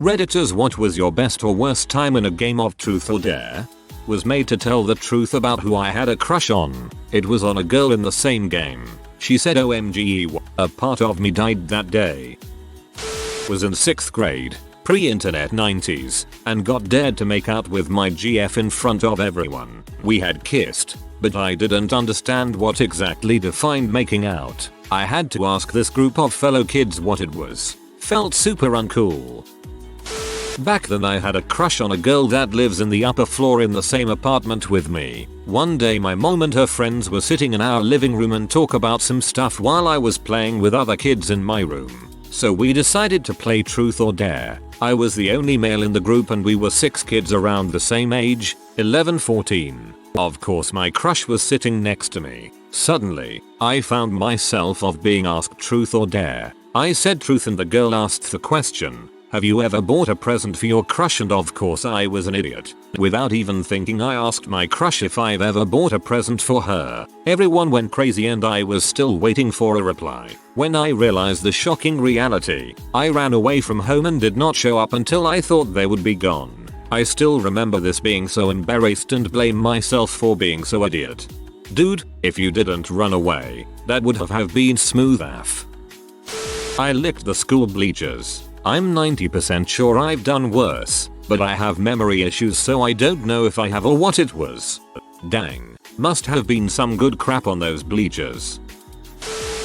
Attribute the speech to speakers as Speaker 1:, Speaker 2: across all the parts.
Speaker 1: Redditors, what was your best or worst time in a game of truth or dare? Was made to tell the truth about who I had a crush on. It was on a girl in the same game. She said OMG, a part of me died that day. Was in 6th grade, pre-internet 90s, and got dared to make out with my GF in front of everyone. We had kissed, but I didn't understand what exactly defined making out. I had to ask this group of fellow kids what it was. Felt super uncool. Back then I had a crush on a girl that lives in the upper floor in the same apartment with me. One day my mom and her friends were sitting in our living room and talk about some stuff while I was playing with other kids in my room. So we decided to play truth or dare. I was the only male in the group and we were 6 kids around the same age, 11-14. Of course my crush was sitting next to me. Suddenly, I found myself being asked truth or dare. I said truth and the girl asked the question, have you ever bought a present for your crush? And of course I was an idiot. Without even thinking I asked my crush if I've ever bought a present for her. Everyone went crazy and I was still waiting for a reply. When I realized the shocking reality, I ran away from home and did not show up until I thought they would be gone. I still remember this, being so embarrassed and blame myself for being so idiot. Dude, if you didn't run away, that would have been smooth AF. I licked the school bleachers. I'm 90% sure I've done worse, but I have memory issues so I don't know if I have or what it was. Dang, must have been some good crap on those bleachers.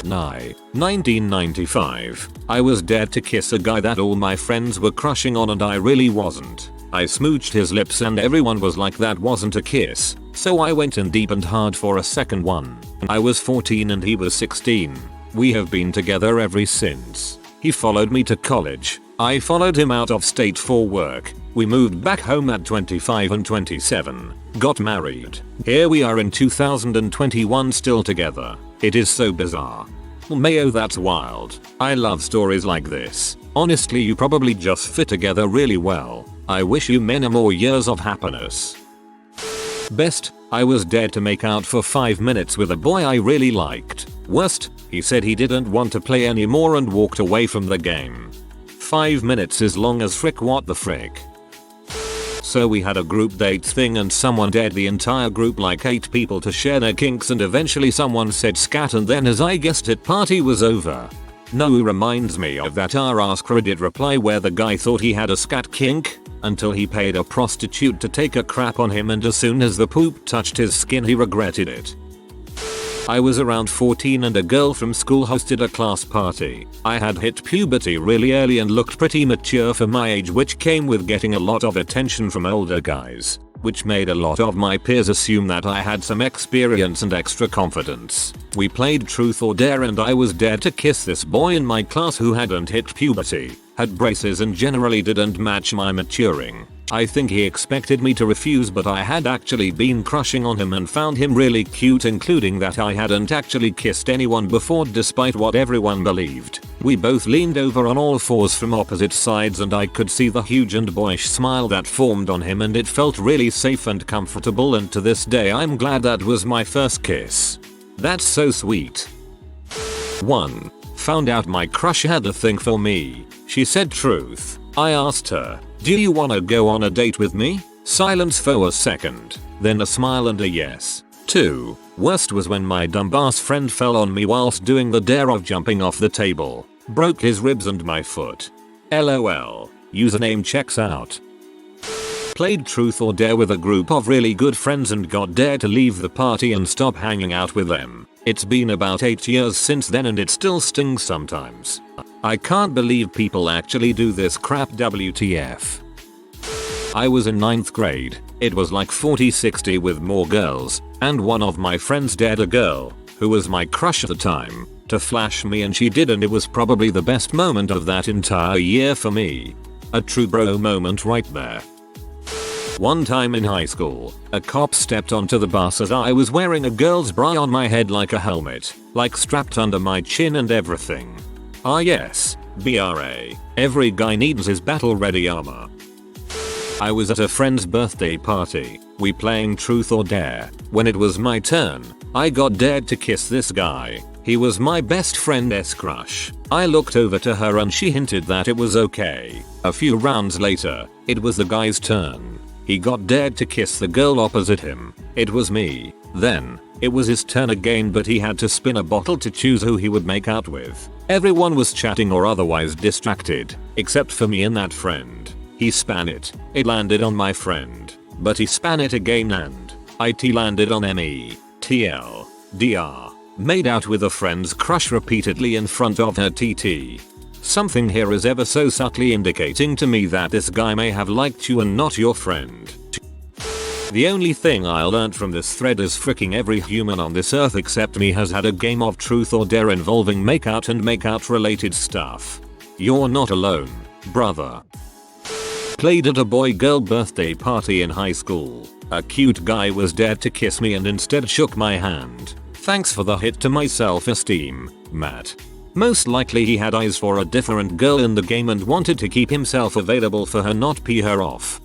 Speaker 1: 1995. I was dared to kiss a guy that all my friends were crushing on and I really wasn't. I smooched his lips and everyone was like that wasn't a kiss, so I went in deep and hard for a second one. I was 14 and he was 16. We have been together ever since. He followed me to college. I followed him out of state for work. We moved back home at 25 and 27. Got married. Here we are in 2021 still together. It is so bizarre. Mayo, that's wild. I love stories like this. Honestly, you probably just fit together really well. I wish you many more years of happiness. Best, I was dared to make out for 5 minutes with a boy I really liked. Worst, he said he didn't want to play anymore and walked away from the game. 5 minutes is long as frick, what the frick. So we had a group date thing and someone dared the entire group, like 8 people, to share their kinks, and eventually someone said scat, and then as I guessed it, party was over. No, reminds me of that our AskReddit reply where the guy thought he had a scat kink until he paid a prostitute to take a crap on him, and as soon as the poop touched his skin he regretted it. I was around 14 and a girl from school hosted a class party. I had hit puberty really early and looked pretty mature for my age, which came with getting a lot of attention from older guys, which made a lot of my peers assume that I had some experience and extra confidence. We played truth or dare and I was dared to kiss this boy in my class who hadn't hit puberty, had braces, and generally didn't match my maturing. I think he expected me to refuse, but I had actually been crushing on him and found him really cute, including that I hadn't actually kissed anyone before despite what everyone believed. We both leaned over on all fours from opposite sides and I could see the huge and boyish smile that formed on him, and it felt really safe and comfortable, and to this day I'm glad that was my first kiss. That's so sweet. 1. Found out my crush had a thing for me. She said truth. I asked her, do you wanna go on a date with me? Silence for a second, then a smile and a yes. 2. Worst was when my dumbass friend fell on me whilst doing the dare of jumping off the table. Broke his ribs and my foot. LOL. Username checks out. Played truth or dare with a group of really good friends and got dared to leave the party and stop hanging out with them. It's been about 8 years since then and it still stings sometimes. I can't believe people actually do this crap, WTF. I was in 9th grade. It was like 40-60 with more girls, and one of my friends dared a girl, who was my crush at the time, to flash me, and she did, and it was probably the best moment of that entire year for me. A true bro moment right there. One time in high school, a cop stepped onto the bus as I was wearing a girl's bra on my head like a helmet, like strapped under my chin and everything. Ah yes, BRA. Every guy needs his battle ready armor. I was at a friend's birthday party. We playing truth or dare. When it was my turn, I got dared to kiss this guy. He was my best friend's crush. I looked over to her and she hinted that it was okay. A few rounds later, it was the guy's turn. He got dared to kiss the girl opposite him. It was me. Then, it was his turn again, but he had to spin a bottle to choose who he would make out with. Everyone was chatting or otherwise distracted, except for me and that friend. He span it. It landed on my friend. But he span it again and it landed on me. TL. DR. Made out with a friend's crush repeatedly in front of her TT. Something here is ever so subtly indicating to me that this guy may have liked you and not your friend. The only thing I learned from this thread is freaking every human on this earth except me has had a game of truth or dare involving makeout and makeout related stuff. You're not alone, brother. Played at a boy-girl birthday party in high school. A cute guy was dared to kiss me and instead shook my hand. Thanks for the hit to my self-esteem, Matt. Most likely he had eyes for a different girl in the game and wanted to keep himself available for her, not pee her off.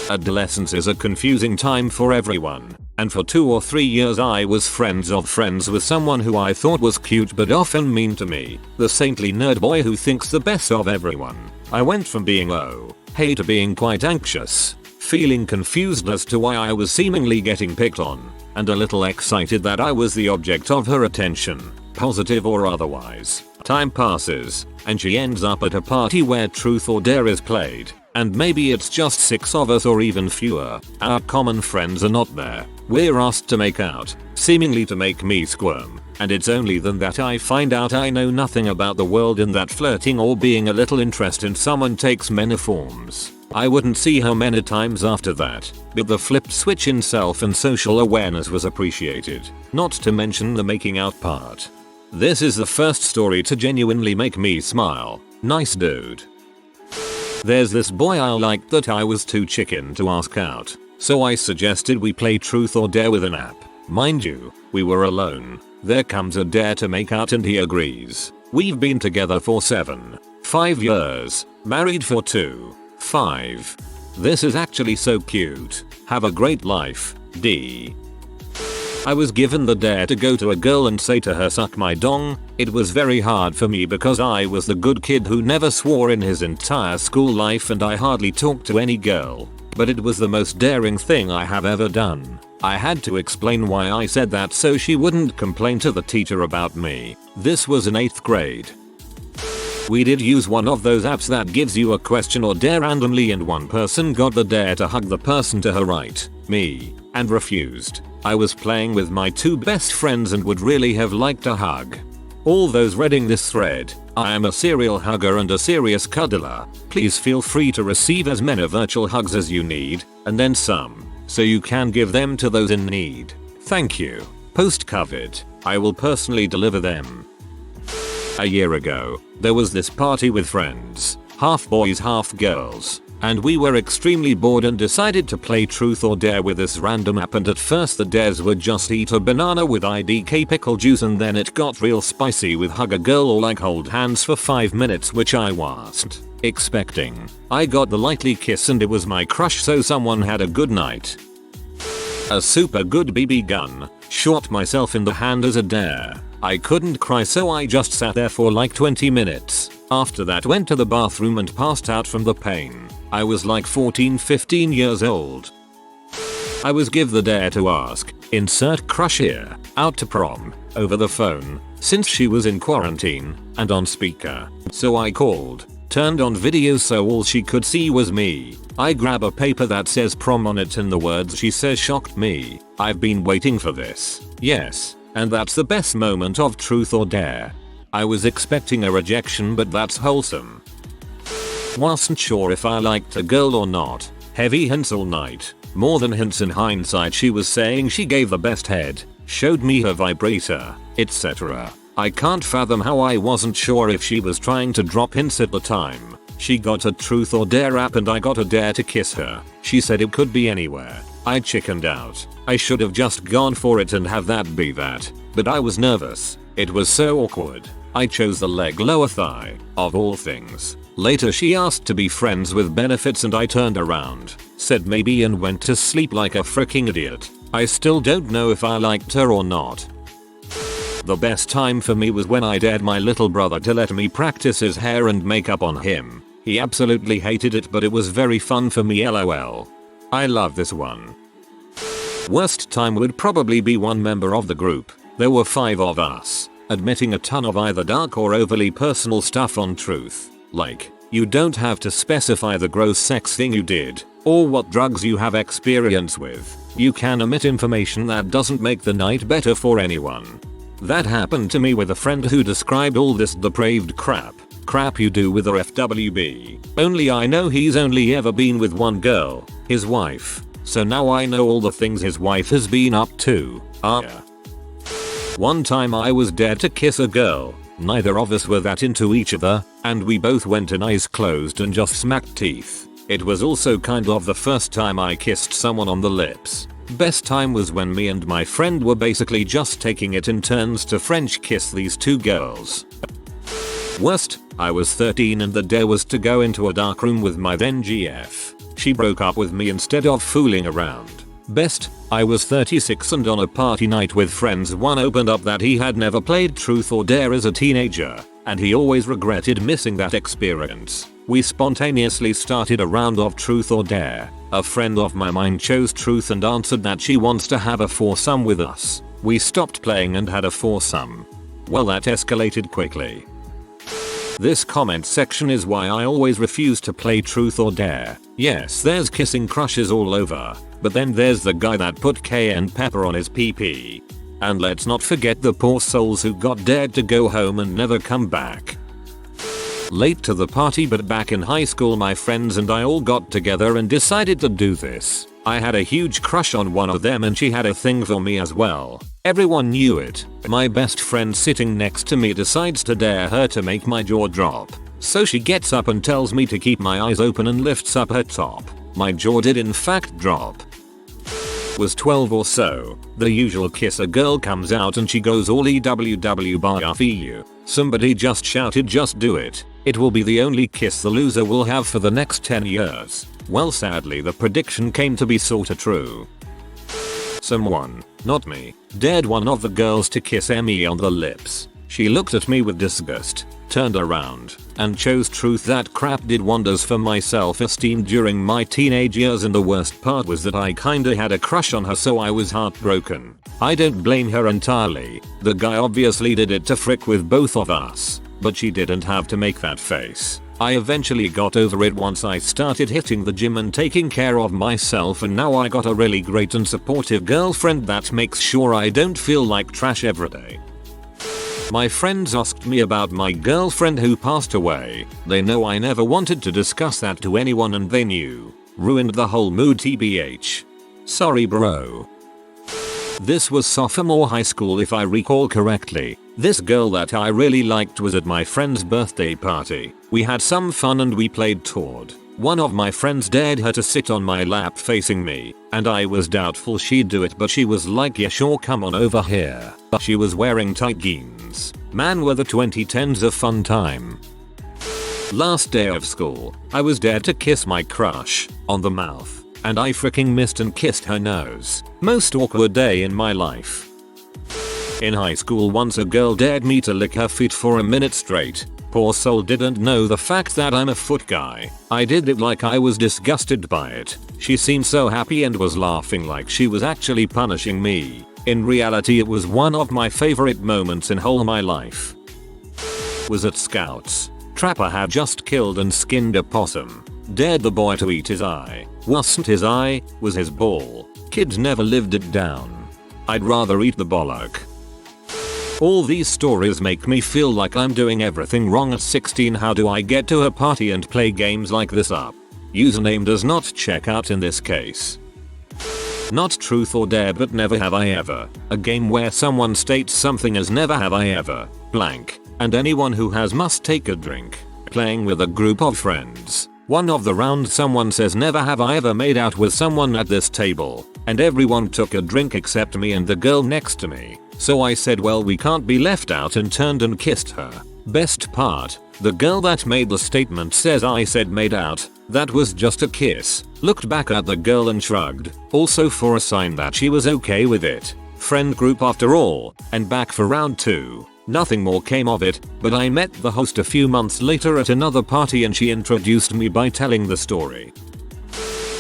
Speaker 1: Adolescence is a confusing time for everyone, and for 2 or 3 years I was friends with someone who I thought was cute but often mean to me, the saintly nerd boy who thinks the best of everyone. I went from being oh, hey to being quite anxious, feeling confused as to why I was seemingly getting picked on, and a little excited that I was the object of her attention, positive or otherwise. Time passes, and she ends up at a party where truth or dare is played. And maybe it's just 6 of us or even fewer. Our common friends are not there. We're asked to make out, seemingly to make me squirm. And it's only then that I find out I know nothing about the world and that flirting or being a little interested in someone takes many forms. I wouldn't see her many times after that, but the flipped switch in self and social awareness was appreciated. Not to mention the making out part. This is the first story to genuinely make me smile. Nice dude. There's this boy I liked that I was too chicken to ask out, so I suggested we play truth or dare with an app. Mind you, we were alone. There comes a dare to make out and he agrees. We've been together for 5 years, married for 5. This is actually so cute. Have a great life, D. I was given the dare to go to a girl and say to her suck my dong. It was very hard for me because I was the good kid who never swore in his entire school life and I hardly talked to any girl. But it was the most daring thing I have ever done. I had to explain why I said that so she wouldn't complain to the teacher about me. This was in 8th grade. We did use one of those apps that gives you a question or dare randomly and one person got the dare to hug the person to her right, me, and refused. I was playing with my 2 best friends and would really have liked a hug. All those reading this thread, I am a serial hugger and a serious cuddler. Please feel free to receive as many virtual hugs as you need, and then some, so you can give them to those in need. Thank you. Post-COVID, I will personally deliver them. A year ago, there was this party with friends, half boys half girls, and we were extremely bored and decided to play truth or dare with this random app, and at first the dares were just eat a banana with IDK pickle juice and then it got real spicy with hug a girl or like hold hands for 5 minutes, which I wasn't expecting. I got the lightly kiss and it was my crush, so someone had a good night. A super good BB gun, shot myself in the hand as a dare. I couldn't cry so I just sat there for like 20 minutes. After that went to the bathroom and passed out from the pain. I was like 14-15 years old. I was given the dare to ask, insert crush here, out to prom, over the phone, since she was in quarantine, and on speaker. So I called, turned on video so all she could see was me. I grab a paper that says prom on it and the words she says shocked me. I've been waiting for this. Yes, and that's the best moment of truth or dare. I was expecting a rejection, but that's wholesome. Wasn't sure if I liked a girl or not. Heavy hints all night. More than hints in hindsight, she was saying she gave the best head, showed me her vibrator, etc. I can't fathom how I wasn't sure if she was trying to drop hints at the time. She got a truth or dare app and I got a dare to kiss her. She said it could be anywhere. I chickened out. I should have just gone for it and have that be that, but I was nervous. It was so awkward. I chose the leg lower thigh, of all things. Later she asked to be friends with benefits and I turned around, said maybe and went to sleep like a freaking idiot. I still don't know if I liked her or not. The best time for me was when I dared my little brother to let me practice his hair and makeup on him. He absolutely hated it, but it was very fun for me, lol. I love this one. Worst time would probably be one member of the group. There were 5 of us, admitting a ton of either dark or overly personal stuff on Truth. Like, you don't have to specify the gross sex thing you did, or what drugs you have experience with. You can omit information that doesn't make the night better for anyone. That happened to me with a friend who described all this depraved crap you do with a FWB. Only I know he's only ever been with one girl, his wife. So now I know all the things his wife has been up to. One time I was dared to kiss a girl. Neither of us were that into each other, and we both went in eyes closed and just smacked teeth. It was also kind of the first time I kissed someone on the lips. Best time was when me and my friend were basically just taking it in turns to French kiss these 2 girls. Worst, I was 13 and the dare was to go into a dark room with my then GF. She broke up with me instead of fooling around. Best, I was 36 and on a party night with friends one opened up that he had never played Truth or Dare as a teenager, and he always regretted missing that experience. We spontaneously started a round of Truth or Dare. A friend of mine chose Truth and answered that she wants to have a foursome with us. We stopped playing and had a foursome. Well, that escalated quickly. This comment section is why I always refuse to play Truth or Dare. Yes, there's kissing crushes all over, but then there's the guy that put cayenne pepper on his PP. And let's not forget the poor souls who got dared to go home and never come back. Late to the party, but back in high school my friends and I all got together and decided to do this. I had a huge crush on one of them and she had a thing for me as well. Everyone knew it. My best friend sitting next to me decides to dare her to make my jaw drop. So she gets up and tells me to keep my eyes open and lifts up her top. My jaw did in fact drop. Was 12 or so. The usual kiss, a girl comes out and she goes all EWW. Somebody just shouted, just do it. It will be the only kiss the loser will have for the next 10 years. Well, sadly the prediction came to be sorta true. Someone, not me, dared one of the girls to kiss Emmy on the lips. She looked at me with disgust, turned around, and chose Truth. That crap did wonders for my self-esteem during my teenage years, and the worst part was that I kinda had a crush on her, so I was heartbroken. I don't blame her entirely. The guy obviously did it to frick with both of us, but she didn't have to make that face. I eventually got over it once I started hitting the gym and taking care of myself, and now I got a really great and supportive girlfriend that makes sure I don't feel like trash every day. My friends asked me about my girlfriend who passed away. They know I never wanted to discuss that to anyone and they knew. Ruined the whole mood, tbh. Sorry bro. This was sophomore high school if I recall correctly. This girl that I really liked was at my friend's birthday party. We had some fun and we played Tord. One of my friends dared her to sit on my lap facing me, and I was doubtful she'd do it, but she was like, yeah sure, come on over here. She was wearing tight jeans. Man, were the 2010s a fun time. Last day of school, I was dared to kiss my crush on the mouth, and I freaking missed and kissed her nose. Most awkward day in my life. In high school once a girl dared me to lick her feet for a minute straight. Poor soul didn't know the fact that I'm a foot guy. I did it like I was disgusted by it. She seemed so happy and was laughing like she was actually punishing me. In reality it was one of my favorite moments in whole my life. Was at Scouts. Trapper had just killed and skinned a possum. Dared the boy to eat his eye. Wasn't his eye, was his ball. Kids never lived it down. I'd rather eat the bollock. All these stories make me feel like I'm doing everything wrong at 16. How do I get to a party and play games like this up? Username does not check out in this case. Not Truth or Dare, but Never Have I Ever. A game where someone states something as never have I ever, blank, and anyone who has must take a drink. Playing with a group of friends. One of the rounds someone says never have I ever made out with someone at this table, and everyone took a drink except me and the girl next to me. So I said, well, we can't be left out, and turned and kissed her. Best part, the girl that made the statement says I said made out. That was just a kiss. Looked back at the girl and shrugged, also for a sign that she was okay with it. friend group after all, and back for round 2. Nothing more came of it, but I met the host a few months later at another party and she introduced me by telling the story.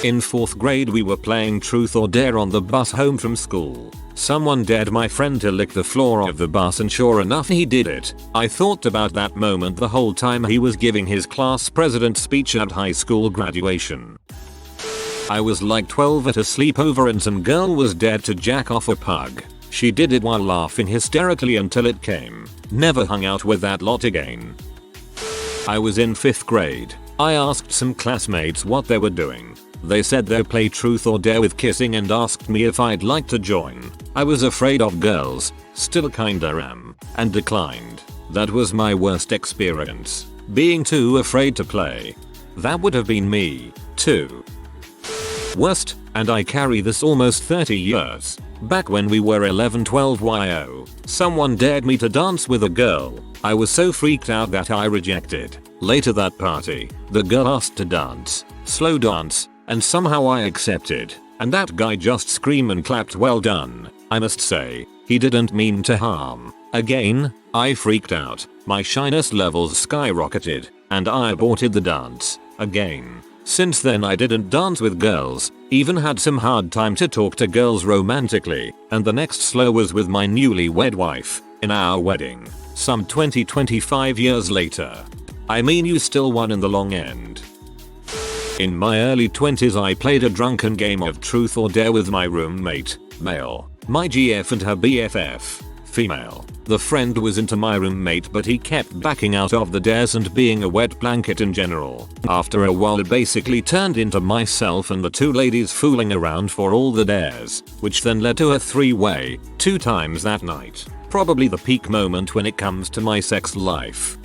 Speaker 1: In 4th grade we were playing Truth or Dare on the bus home from school. Someone dared my friend to lick the floor of the bus and sure enough he did it. I thought about that moment the whole time he was giving his class president speech at high school graduation. I was like 12 at a sleepover and some girl was dared to jack off a pug. She did it while laughing hysterically until it came. Never hung out with that lot again. I was in 5th grade. I asked some classmates what they were doing. They said they play Truth or Dare with kissing and asked me if I'd like to join. I was afraid of girls, still kinda am, and declined. That was my worst experience. Being too afraid to play. That would have been me, too. Worst, and I carry this almost 30 years. Back when we were 11-12 yo, someone dared me to dance with a girl. I was so freaked out that I rejected. Later that party, the girl asked to dance, slow dance, and somehow I accepted. And that guy just screamed and clapped well done. I must say, he didn't mean to harm. Again, I freaked out, my shyness levels skyrocketed, and I aborted the dance. Again. Since then I didn't dance with girls, even had some hard time to talk to girls romantically, and the next slow was with my newlywed wife, in our wedding, some 20-25 years later. I mean you still won in the long end. In my early 20s I played a drunken game of Truth or Dare with my roommate, male, my GF and her BFF, female. The friend was into my roommate but he kept backing out of the dares and being a wet blanket in general. After a while it basically turned into myself and the two ladies fooling around for all the dares, which then led to a 3-way, 2 times that night. Probably the peak moment when it comes to my sex life.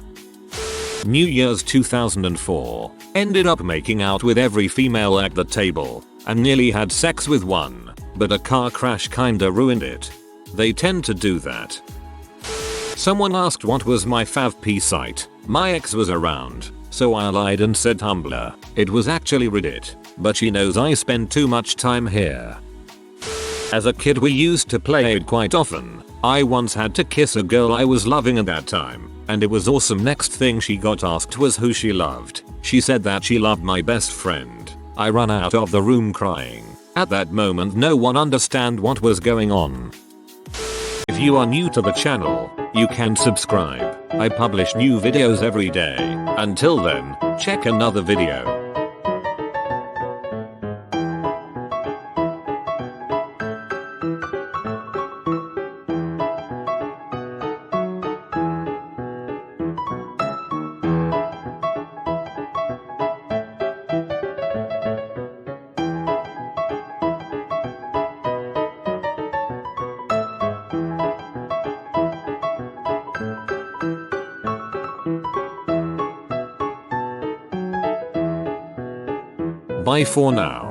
Speaker 1: New Year's 2004. Ended up making out with every female at the table, and nearly had sex with one, but a car crash kinda ruined it. They tend to do that. Someone asked what was my favp site. My ex was around, so I lied and said Tumblr. It was actually Reddit, but she knows I spend too much time here. As a kid we used to play it quite often. I once had to kiss a girl I was loving at that time, and it was awesome. Next thing she got asked was who she loved. She said that she loved my best friend. I ran out of the room crying. At that moment no one understand what was going on. If you are new to the channel, you can subscribe. I publish new videos every day. Until then, check another video. Bye for now.